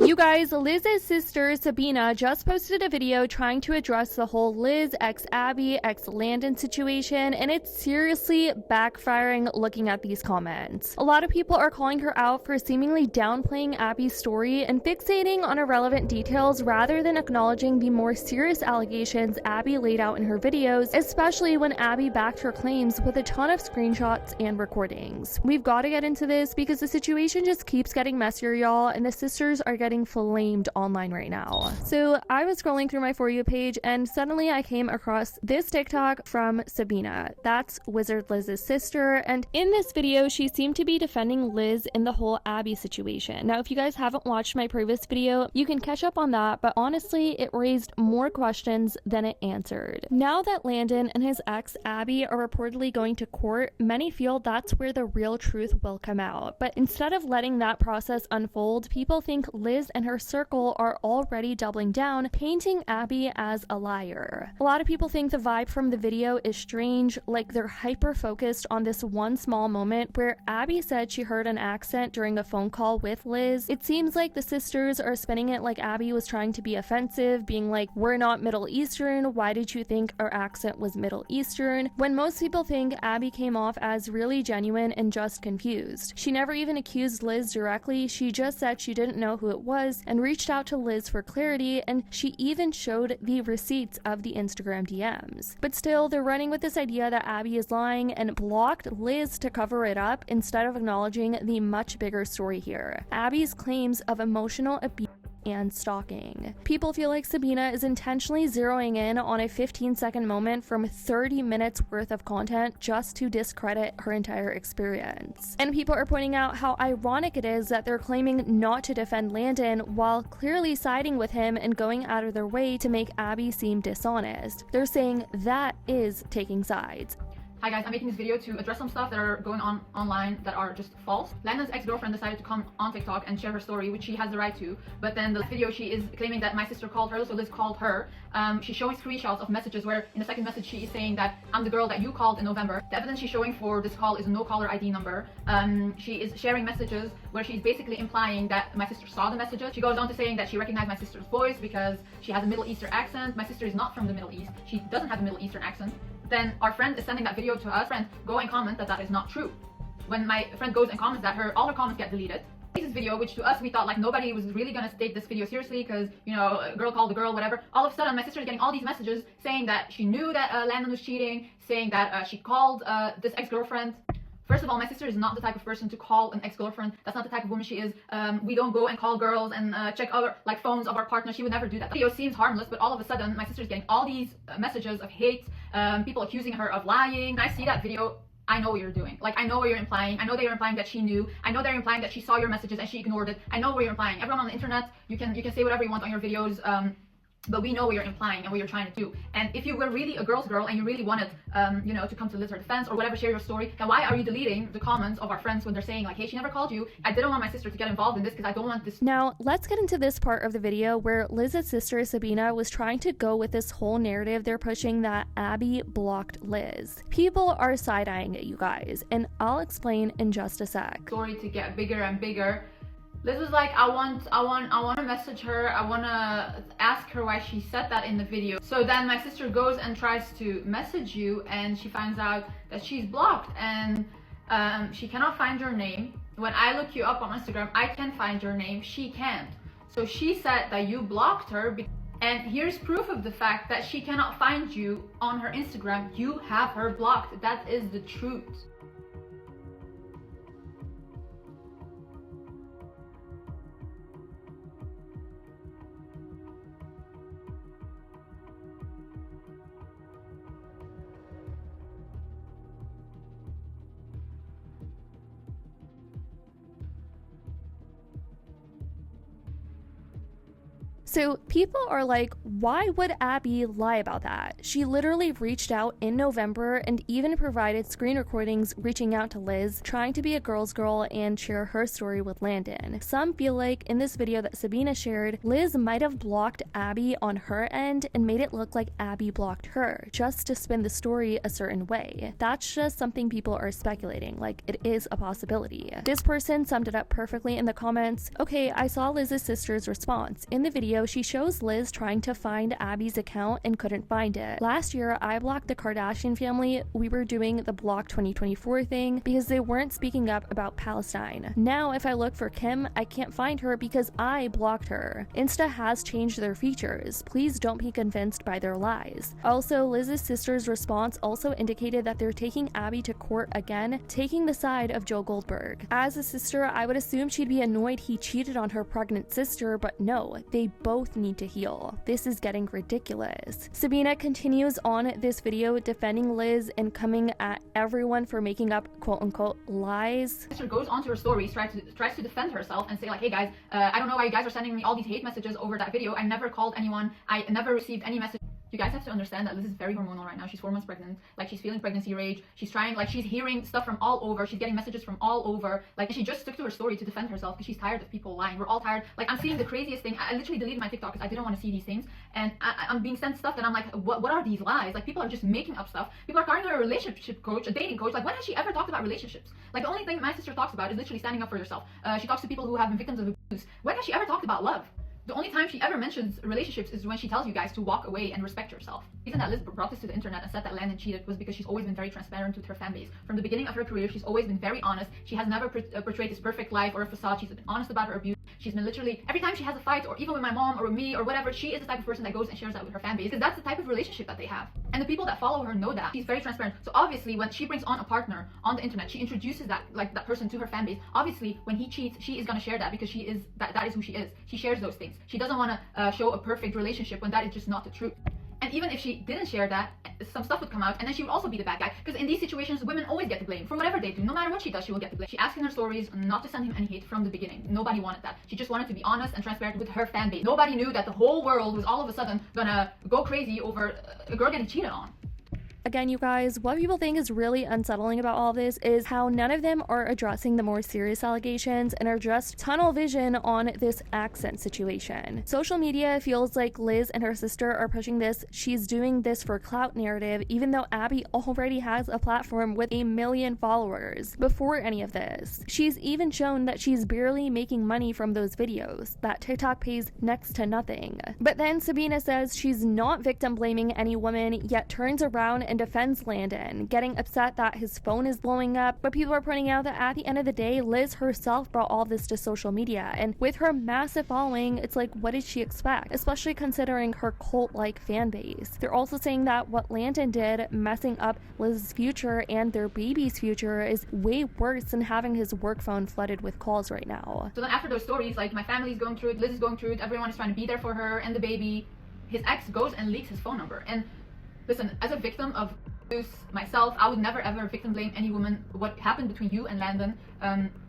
You guys, Liz's sister Sabina just posted a video trying to address the whole Liz x Abby x Landon situation, and it's seriously backfiring looking at these comments. A lot of people are calling her out for seemingly downplaying Abby's story and fixating on irrelevant details rather than acknowledging the more serious allegations Abby laid out in her videos, especially when Abby backed her claims with a ton of screenshots and recordings. We've got to get into this because the situation just keeps getting messier, y'all, and the sisters are getting flamed online right now. So I was scrolling through my For You page and suddenly I came across this TikTok from Sabina. That's Wizard Liz's sister, and in this video she seemed to be defending Liz in the whole Abby situation. Now if you guys haven't watched my previous video, you can catch up on that, but honestly it raised more questions than it answered. Now that Landon and his ex Abby are reportedly going to court, many feel that's where the real truth will come out. But instead of letting that process unfold, people think Liz and her circle are already doubling down, painting Abby as a liar. A lot of people think the vibe from the video is strange, like they're hyper focused on this one small moment where Abby said she heard an accent during a phone call with Liz. It seems like the sisters are spinning it like Abby was trying to be offensive, being like, "We're not Middle Eastern, why did you think our accent was Middle Eastern?" when most people think Abby came off as really genuine and just confused. She never even accused Liz directly, she just said she didn't know who it was and reached out to Liz for clarity, and she even showed the receipts of the Instagram DMs. But still, they're running with this idea that Abby is lying and blocked Liz to cover it up instead of acknowledging the much bigger story here: Abby's claims of emotional abuse and stalking. People feel like Sabina is intentionally zeroing in on a 15-second moment from 30 minutes worth of content just to discredit her entire experience. And people are pointing out how ironic it is that they're claiming not to defend Landon while clearly siding with him and going out of their way to make Abby seem dishonest. They're saying that is taking sides. Hi guys, I'm making this video to address some stuff that are going on online that are just false. Landon's ex-girlfriend decided to come on TikTok and share her story, which she has the right to, but then the video she is claiming that my sister called her, so Liz called her. She's showing screenshots of messages where in the second message she is saying that I'm the girl that you called in November. The evidence she's showing for this call is a no caller ID number. She is sharing messages where she's basically implying that my sister saw the messages. She goes on to saying that she recognized my sister's voice because she has a Middle Eastern accent. My sister is not from the Middle East. She doesn't have a Middle Eastern accent. Then our friend is sending that video to us. Friend, go and comment that that is not true. When my friend goes and comments that, all her comments get deleted. This video, which to us we thought like nobody was really gonna take this video seriously because, you know, a girl called a girl, whatever. All of a sudden my sister is getting all these messages saying that she knew that Landon was cheating, saying that she called this ex-girlfriend. First of all, my sister is not the type of person to call an ex-girlfriend. That's not the type of woman she is. We don't go and call girls and check other like phones of our partners. She would never do that. The video seems harmless, but all of a sudden my sister is getting all these messages of hate, people accusing her of lying. When I see that video, I know what you're doing. Like, I know what you're implying. I know that you're implying that she knew. I know they're implying that she saw your messages and she ignored it. I know what you're implying. Everyone on the internet, you can say whatever you want on your videos. But we know what you're implying and what you're trying to do. And if you were really a girl's girl and you really wanted, you know, to come to Liz her defense or whatever, share your story, then why are you deleting the comments of our friends when they're saying like, hey, she never called you. I didn't want my sister to get involved in this because I don't want this. Now, let's get into this part of the video where Liz's sister Sabina was trying to go with this whole narrative they're pushing that Abby blocked Liz. People are side-eyeing it, you guys, and I'll explain in just a sec. Story to get bigger and bigger. Liz was like, I want to message her. I want to ask her why she said that in the video. So then my sister goes and tries to message you and she finds out that she's blocked and she cannot find your name. When I look you up on Instagram, I can find your name. She can't. So she said that you blocked her. And here's proof of the fact that she cannot find you on her Instagram. You have her blocked. That is the truth. So people are like, why would Abby lie about that? She literally reached out in November and even provided screen recordings reaching out to Liz, trying to be a girl's girl and share her story with Landon. Some feel like in this video that Sabina shared, Liz might have blocked Abby on her end and made it look like Abby blocked her, just to spin the story a certain way. That's just something people are speculating, like it is a possibility. This person summed it up perfectly in the comments. Okay, I saw Liz's sister's response. In the video, she shows Liz trying to find Abby's account and couldn't find it. Last year, I blocked the Kardashian family. We were doing the Block 2024 thing because they weren't speaking up about Palestine. Now, if I look for Kim, I can't find her because I blocked her. Insta has changed their features. Please don't be convinced by their lies. Also, Liz's sister's response also indicated that they're taking Abby to court again, taking the side of Joe Goldberg. As a sister, I would assume she'd be annoyed he cheated on her pregnant sister, but no, they both need to heal. This is getting ridiculous. Sabina continues on this video defending Liz and coming at everyone for making up quote-unquote lies. Sister goes onto her stories, tries to defend herself and say like, hey guys, I don't know why you guys are sending me all these hate messages over that video. I never called anyone. I never received any message. You guys have to understand that Liz is very hormonal right now. She's 4 months pregnant. Like, she's feeling pregnancy rage. She's trying, like, she's hearing stuff from all over. She's getting messages from all over. Like, she just stuck to her story to defend herself because she's tired of people lying. We're all tired. Like, I'm seeing the craziest thing. I literally deleted my TikTok because I didn't want to see these things. And I'm being sent stuff that I'm like, what are these lies? Like, people are just making up stuff. People are calling her a relationship coach, a dating coach. Like, when has she ever talked about relationships? Like, the only thing my sister talks about is literally standing up for yourself. She talks to people who have been victims of abuse. When has she ever talked about love? The only time she ever mentions relationships is when she tells you guys to walk away and respect yourself. The reason that Liz brought this to the internet and said that Landon cheated was because she's always been very transparent with her fan base. From the beginning of her career, she's always been very honest. She has never portrayed this perfect life or a facade. She's been honest about her abuse. She's been literally, every time she has a fight, or even with my mom or with me or whatever, she is the type of person that goes and shares that with her fan base, because that's the type of relationship that they have. And the people that follow her know that. She's very transparent. So obviously, when she brings on a partner on the internet, she introduces that person to her fan base. Obviously, when he cheats, she is going to share that because she is that is who she is. She shares those things. She doesn't want to show a perfect relationship when that is just not the truth. And even if she didn't share that, some stuff would come out, and then she would also be the bad guy. Because in these situations, women always get the blame for whatever they do. No matter what she does, she will get the blame. She asked in her stories not to send him any hate from the beginning. Nobody wanted that. She just wanted to be honest and transparent with her fan base. Nobody knew that the whole world was all of a sudden gonna go crazy over a girl getting cheated on. Again, you guys, what people think is really unsettling about all this is how none of them are addressing the more serious allegations and are just tunnel vision on this accent situation. Social media feels like Liz and her sister are pushing this she's doing this for clout narrative, even though Abby already has a platform with 1 million followers before any of this. She's even shown that she's barely making money from those videos, that TikTok pays next to nothing. But then Sabina says she's not victim blaming any woman, yet turns around and defends Landon, getting upset that his phone is blowing up. But people are pointing out that at the end of the day, Liz herself brought all this to social media, and with her massive following, it's like, what did she expect? Especially considering her cult-like fan base. They're also saying that what Landon did, messing up Liz's future and their baby's future, is way worse than having his work phone flooded with calls right now. So then after those stories, like, my family's going through it, Liz is going through it, everyone is trying to be there for her and the baby, his ex goes and leaks his phone number. And listen, as a victim of abuse myself, I would never ever victim blame any woman. What happened between you and Landon,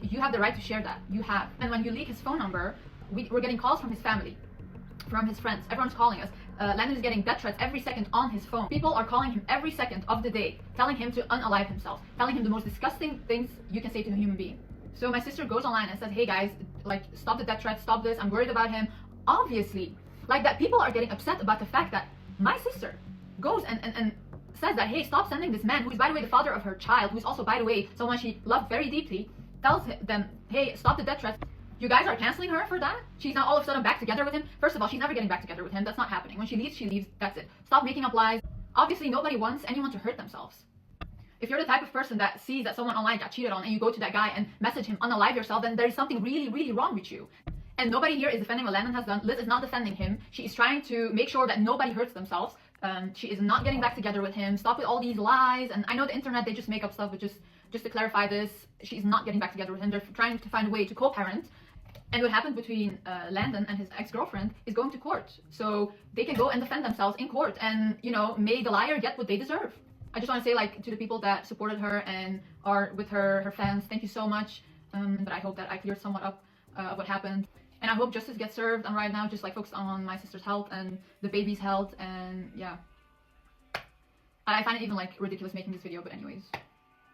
you have the right to share that. You have. And when you leak his phone number, we're getting calls from his family, from his friends. Everyone's calling us. Landon is getting death threats every second on his phone. People are calling him every second of the day, telling him to unalive himself, telling him the most disgusting things you can say to a human being. So my sister goes online and says, hey guys, like, stop the death threats, stop this, I'm worried about him. Obviously, like, that people are getting upset about the fact that my sister goes and says that, hey, stop sending this man, who is, by the way, the father of her child, who's also, by the way, someone she loved very deeply, tells them, hey, stop the death threats. You guys are canceling her for that? She's now all of a sudden back together with him? First of all, she's never getting back together with him. That's not happening. When she leaves, that's it. Stop making up lies. Obviously, nobody wants anyone to hurt themselves. If you're the type of person that sees that someone online got cheated on and you go to that guy and message him, unalive yourself, then there is something really, really wrong with you. And nobody here is defending what Landon has done. Liz is not defending him. She is trying to make sure that nobody hurts themselves. She is not getting back together with him. Stop with all these lies. And I know the internet, they just make up stuff, but just to clarify this, she's not getting back together with him. They're trying to find a way to co-parent. And what happened between Landon and his ex-girlfriend is going to court. So they can go and defend themselves in court and, you know, may the liar get what they deserve. I just want to say, like, to the people that supported her and are with her fans, thank you so much. But I hope that I cleared somewhat up what happened. And I hope justice gets served. I'm right now just like focused on my sister's health and the baby's health, and yeah. I find it even like ridiculous making this video, but anyways.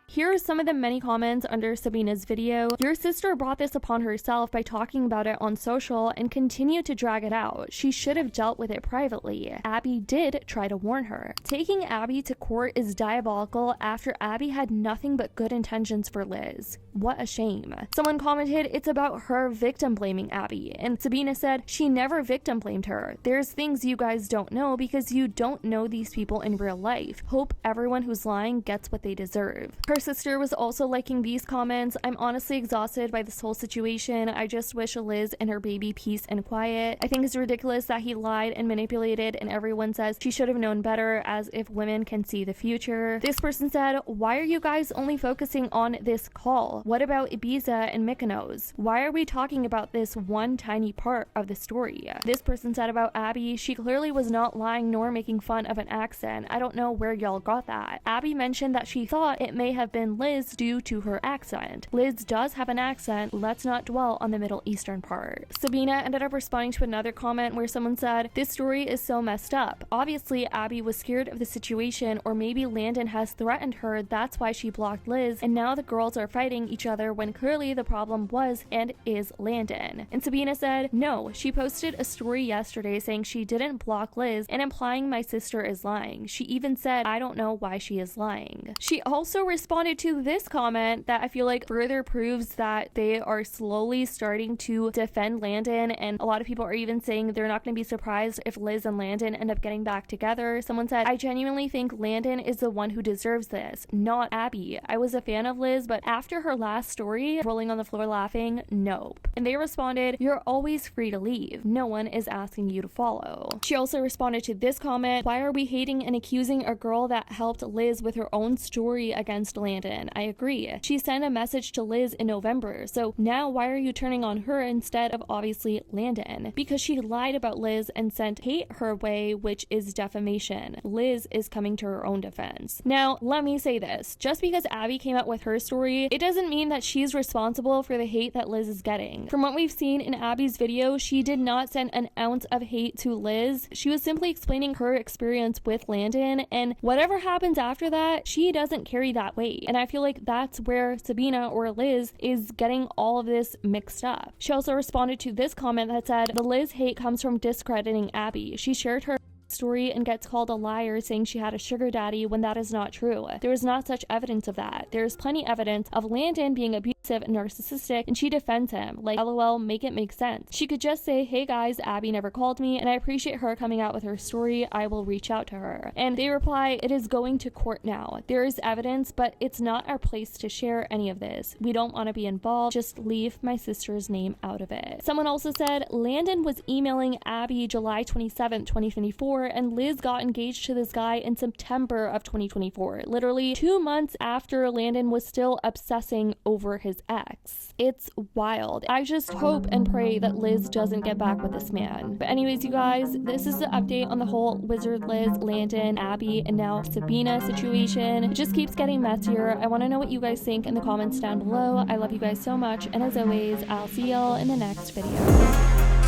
Here are some of the many comments under Sabina's video. Your sister brought this upon herself by talking about it on social and continued to drag it out. She should have dealt with it privately. Abby did try to warn her. Taking Abby to court is diabolical after Abby had nothing but good intentions for Liz. What a shame. Someone commented it's about her victim blaming Abby, and Sabina said she never victim blamed her. There's things you guys don't know because you don't know these people in real life. Hope everyone who's lying gets what they deserve. Her sister was also liking these comments. I'm honestly exhausted by this whole situation. I just wish Liz and her baby peace and quiet. I think it's ridiculous that he lied and manipulated, and everyone says she should have known better, as if women can see the future. This person said, why are you guys only focusing on this call? What about Ibiza and Mykonos? Why are we talking about this one tiny part of the story? This person said about Abby, she clearly was not lying nor making fun of an accent. I don't know where y'all got that. Abby mentioned that she thought it may have been Liz due to her accent. Liz does have an accent. Let's not dwell on the Middle Eastern part. Sabina ended up responding to another comment where someone said, this story is so messed up. Obviously, Abby was scared of the situation, or maybe Landon has threatened her. That's why she blocked Liz, and now the girls are fighting each other when clearly the problem was and is Landon. And Sabina said, no, she posted a story yesterday saying she didn't block Liz and implying my sister is lying. She even said, I don't know why she is lying. She also responded to this comment that I feel like further proves that they are slowly starting to defend Landon, and a lot of people are even saying they're not going to be surprised if Liz and Landon end up getting back together. Someone said, I genuinely think Landon is the one who deserves this, not Abby. I was a fan of Liz, but after her last story, rolling on the floor laughing, nope. And they responded, you're always free to leave. No one is asking you to follow. She also responded to this comment, why are we hating and accusing a girl that helped Liz with her own story against Landon? I agree. She sent a message to Liz in November, so now why are you turning on her instead of obviously Landon? Because she lied about Liz and sent hate her way, which is defamation. Liz is coming to her own defense. Now, let me say this. Just because Abby came out with her story, it doesn't mean that she's responsible for the hate that Liz is getting. From what we've seen in Abby's video, she did not send an ounce of hate to Liz. She was simply explaining her experience with Landon, and whatever happens after that, she doesn't carry that weight. And I feel like that's where Sabina or Liz is getting all of this mixed up. She also responded to this comment that said, the Liz hate comes from discrediting Abby. She shared her story and gets called a liar saying she had a sugar daddy when that is not true. There is not such evidence of that. There is plenty evidence of Landon being abusive and narcissistic, and she defends him. Like, LOL, make it make sense. She could just say, hey guys, Abby never called me, and I appreciate her coming out with her story. I will reach out to her. And they reply, it is going to court now. There is evidence, but it's not our place to share any of this. We don't want to be involved. Just leave my sister's name out of it. Someone also said, Landon was emailing Abby July 27th, 2024, and Liz got engaged to this guy in September of 2024, literally 2 months after Landon was still obsessing over his ex. It's wild. I just hope and pray that Liz doesn't get back with this man. But anyways, you guys, this is the update on the whole Wizard Liz, Landon, Abby, and now Sabina situation. It just keeps getting messier. I want to know what you guys think in the comments down below. I love you guys so much, and as always, I'll see y'all in the next video.